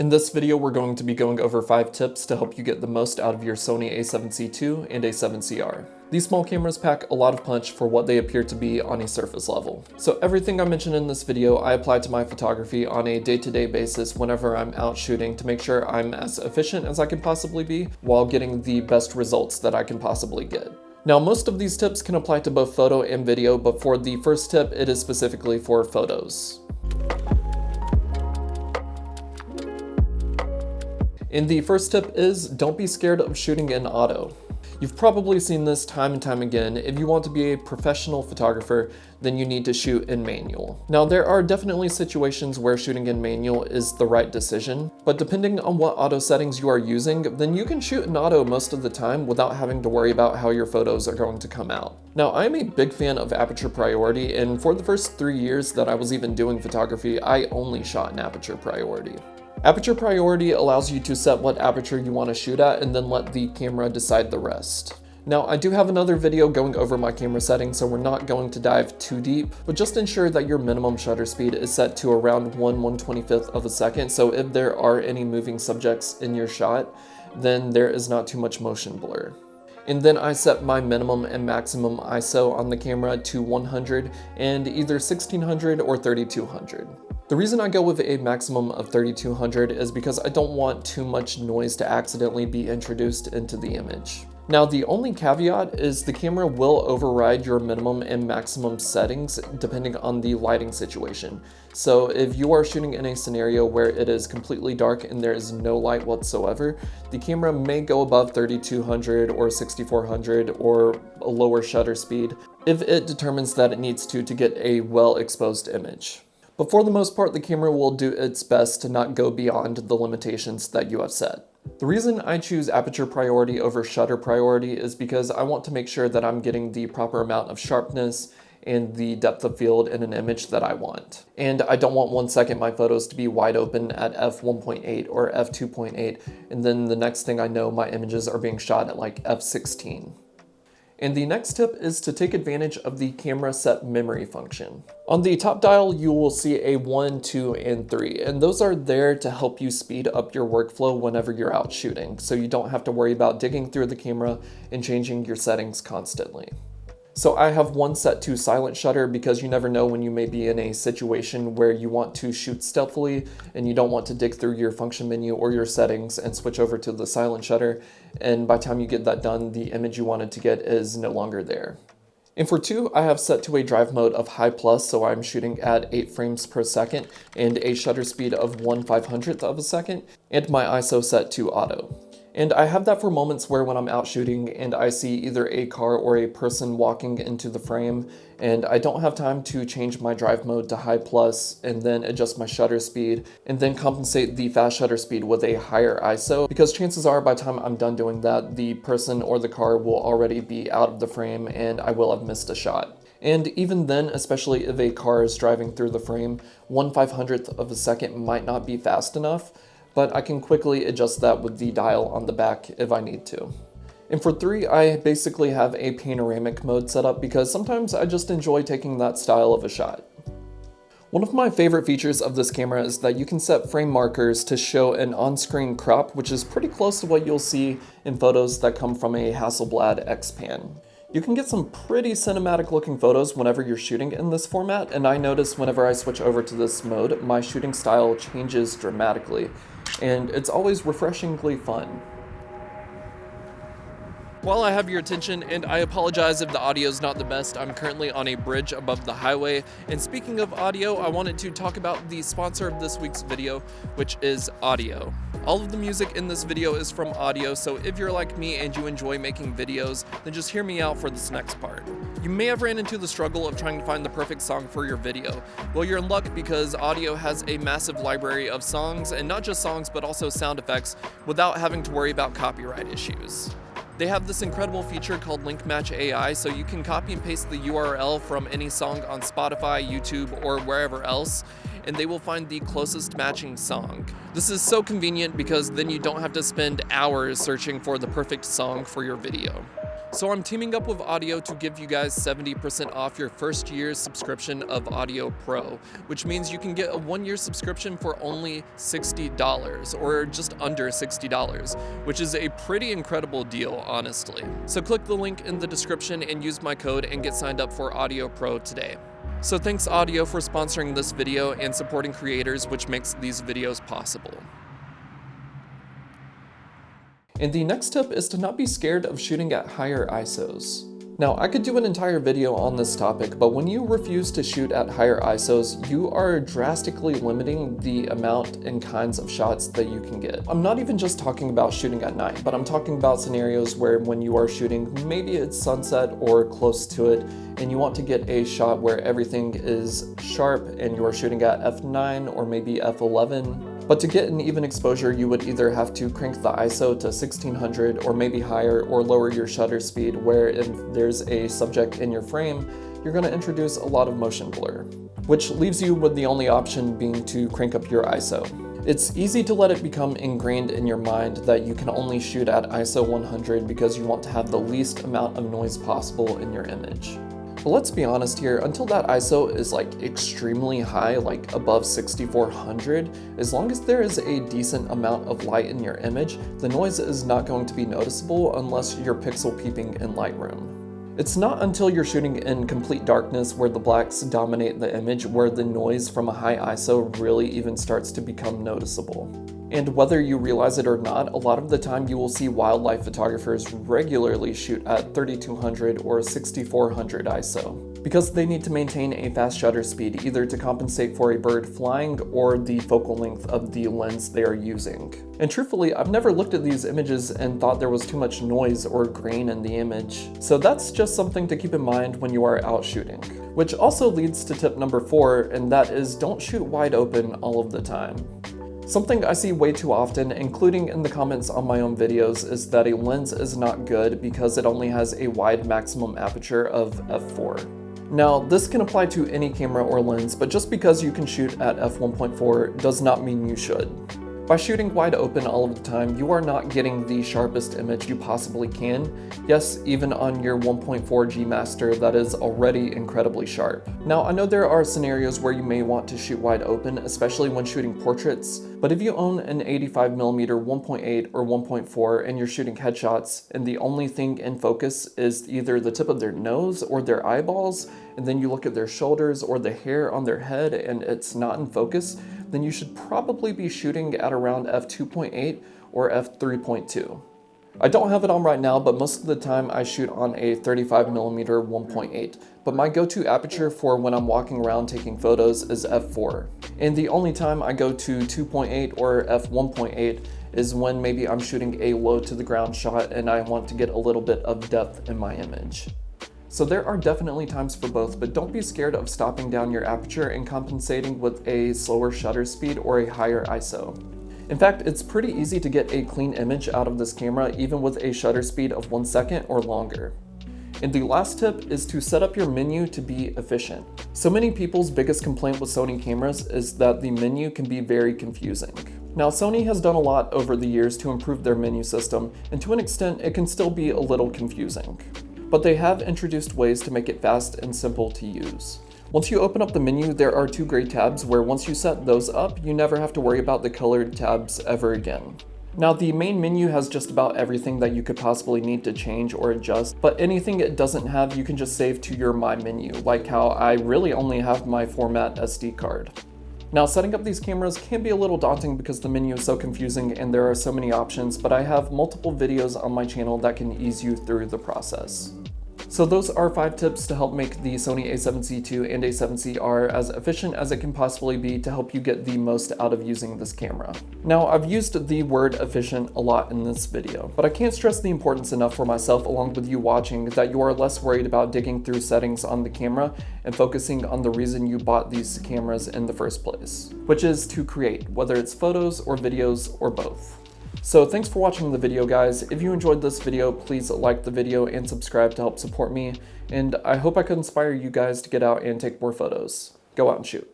In this video, we're going to be going over 5 tips to help you get the most out of your Sony A7C II and A7CR. These small cameras pack a lot of punch for what they appear to be on a surface level. So everything I mentioned in this video, I apply to my photography on a day-to-day basis whenever I'm out shooting to make sure I'm as efficient as I can possibly be while getting the best results that I can possibly get. Now, most of these tips can apply to both photo and video, but for the first tip, it is specifically for photos. And the first tip is don't be scared of shooting in auto. You've probably seen this time and time again. If you want to be a professional photographer, then you need to shoot in manual. Now, there are definitely situations where shooting in manual is the right decision, but depending on what auto settings you are using, then you can shoot in auto most of the time without having to worry about how your photos are going to come out. Now, I'm a big fan of aperture priority, and for the first 3 years that I was even doing photography, I only shot in aperture priority. Aperture priority allows you to set what aperture you want to shoot at and then let the camera decide the rest. Now, I do have another video going over my camera settings, so we're not going to dive too deep, but just ensure that your minimum shutter speed is set to around 1/125th of a second, so if there are any moving subjects in your shot, then there is not too much motion blur. And then I set my minimum and maximum ISO on the camera to 100 and either 1600 or 3200. The reason I go with a maximum of 3200 is because I don't want too much noise to accidentally be introduced into the image. Now, the only caveat is the camera will override your minimum and maximum settings depending on the lighting situation. So if you are shooting in a scenario where it is completely dark and there is no light whatsoever, the camera may go above 3200 or 6400 or a lower shutter speed if it determines that it needs to get a well-exposed image. But for the most part, the camera will do its best to not go beyond the limitations that you have set. The reason I choose aperture priority over shutter priority is because I want to make sure that I'm getting the proper amount of sharpness and the depth of field in an image that I want. And I don't want 1 second my photos to be wide open at f1.8 or f2.8, and then the next thing I know, my images are being shot at like f16. And the next tip is to take advantage of the camera set memory function. On the top dial, you will see a 1, 2, and 3, and those are there to help you speed up your workflow whenever you're out shooting, so you don't have to worry about digging through the camera and changing your settings constantly. So I have 1 set to silent shutter because you never know when you may be in a situation where you want to shoot stealthily and you don't want to dig through your function menu or your settings and switch over to the silent shutter, and by the time you get that done, the image you wanted to get is no longer there. And for 2, I have set to a drive mode of high plus, so I'm shooting at 8 frames per second and a shutter speed of 1/500th of a second, and my ISO set to auto. And I have that for moments where when I'm out shooting and I see either a car or a person walking into the frame and I don't have time to change my drive mode to high plus and then adjust my shutter speed and then compensate the fast shutter speed with a higher ISO, because chances are by the time I'm done doing that, the person or the car will already be out of the frame and I will have missed a shot. And even then, especially if a car is driving through the frame, 1/500th of a second might not be fast enough, but I can quickly adjust that with the dial on the back if I need to. And for 3, I basically have a panoramic mode set up because sometimes I just enjoy taking that style of a shot. One of my favorite features of this camera is that you can set frame markers to show an on-screen crop, which is pretty close to what you'll see in photos that come from a Hasselblad X-Pan. You can get some pretty cinematic looking photos whenever you're shooting in this format, and I notice whenever I switch over to this mode, my shooting style changes dramatically, and it's always refreshingly fun. While I have your attention, and I apologize if the audio is not the best, I'm currently on a bridge above the highway. And speaking of audio, I wanted to talk about the sponsor of this week's video, which is Audio. All of the music in this video is from Audio, so if you're like me and you enjoy making videos, then just hear me out for this next part. You may have ran into the struggle of trying to find the perfect song for your video. Well, you're in luck because Audio has a massive library of songs, and not just songs, but also sound effects, without having to worry about copyright issues. They have this incredible feature called Link Match AI, so you can copy and paste the URL from any song on Spotify, YouTube, or wherever else, and they will find the closest matching song. This is so convenient because then you don't have to spend hours searching for the perfect song for your video. So I'm teaming up with Audio to give you guys 70% off your first year's subscription of Audio Pro, which means you can get a 1-year subscription for only $60, or just under $60, which is a pretty incredible deal, honestly. So click the link in the description and use my code and get signed up for Audio Pro today. So thanks Audio for sponsoring this video and supporting creators, which makes these videos possible. And the next tip is to not be scared of shooting at higher ISOs. Now, I could do an entire video on this topic, but when you refuse to shoot at higher ISOs, you are drastically limiting the amount and kinds of shots that you can get. I'm not even just talking about shooting at night, but I'm talking about scenarios where when you are shooting, maybe it's sunset or close to it, and you want to get a shot where everything is sharp and you are shooting at f9 or maybe f11. But to get an even exposure, you would either have to crank the ISO to 1600 or maybe higher, or lower your shutter speed, where if there's a subject in your frame, you're going to introduce a lot of motion blur, which leaves you with the only option being to crank up your ISO. It's easy to let it become ingrained in your mind that you can only shoot at ISO 100 because you want to have the least amount of noise possible in your image. But let's be honest here, until that ISO is like extremely high, like above 6400, as long as there is a decent amount of light in your image, the noise is not going to be noticeable unless you're pixel peeping in Lightroom. It's not until you're shooting in complete darkness where the blacks dominate the image where the noise from a high ISO really even starts to become noticeable. And whether you realize it or not, a lot of the time you will see wildlife photographers regularly shoot at 3200 or 6400 ISO, because they need to maintain a fast shutter speed either to compensate for a bird flying or the focal length of the lens they are using. And truthfully, I've never looked at these images and thought there was too much noise or grain in the image. So that's just something to keep in mind when you are out shooting. Which also leads to tip number 4, and that is don't shoot wide open all of the time. Something I see way too often, including in the comments on my own videos, is that a lens is not good because it only has a wide maximum aperture of f4. Now, this can apply to any camera or lens, but just because you can shoot at f1.4 does not mean you should. By shooting wide open all of the time, you are not getting the sharpest image you possibly can. Yes, even on your 1.4G master, that is already incredibly sharp. Now, I know there are scenarios where you may want to shoot wide open, especially when shooting portraits, but if you own an 85mm 1.8 or 1.4 and you're shooting headshots, and the only thing in focus is either the tip of their nose or their eyeballs, and then you look at their shoulders or the hair on their head and it's not in focus, then you should probably be shooting at around f2.8 or f3.2. I don't have it on right now, but most of the time I shoot on a 35mm 1.8, but my go-to aperture for when I'm walking around taking photos is f4. And the only time I go to 2.8 or f1.8 is when maybe I'm shooting a low to the ground shot and I want to get a little bit of depth in my image. So there are definitely times for both, but don't be scared of stopping down your aperture and compensating with a slower shutter speed or a higher ISO. In fact, it's pretty easy to get a clean image out of this camera even with a shutter speed of 1 second or longer. And the last tip is to set up your menu to be efficient. So many people's biggest complaint with Sony cameras is that the menu can be very confusing. Now, Sony has done a lot over the years to improve their menu system, and to an extent it can still be a little confusing. But they have introduced ways to make it fast and simple to use. Once you open up the menu, there are 2 gray tabs where once you set those up, you never have to worry about the colored tabs ever again. Now, the main menu has just about everything that you could possibly need to change or adjust, but anything it doesn't have, you can just save to your My Menu, like how I really only have my format SD card. Now, setting up these cameras can be a little daunting because the menu is so confusing and there are so many options, but I have multiple videos on my channel that can ease you through the process. So those are 5 tips to help make the Sony A7C II and A7CR as efficient as it can possibly be to help you get the most out of using this camera. Now, I've used the word efficient a lot in this video, but I can't stress the importance enough for myself along with you watching that you are less worried about digging through settings on the camera and focusing on the reason you bought these cameras in the first place, which is to create, whether it's photos or videos or both. So thanks for watching the video, guys. If you enjoyed this video, please like the video and subscribe to help support me. And I hope I could inspire you guys to get out and take more photos. Go out and shoot.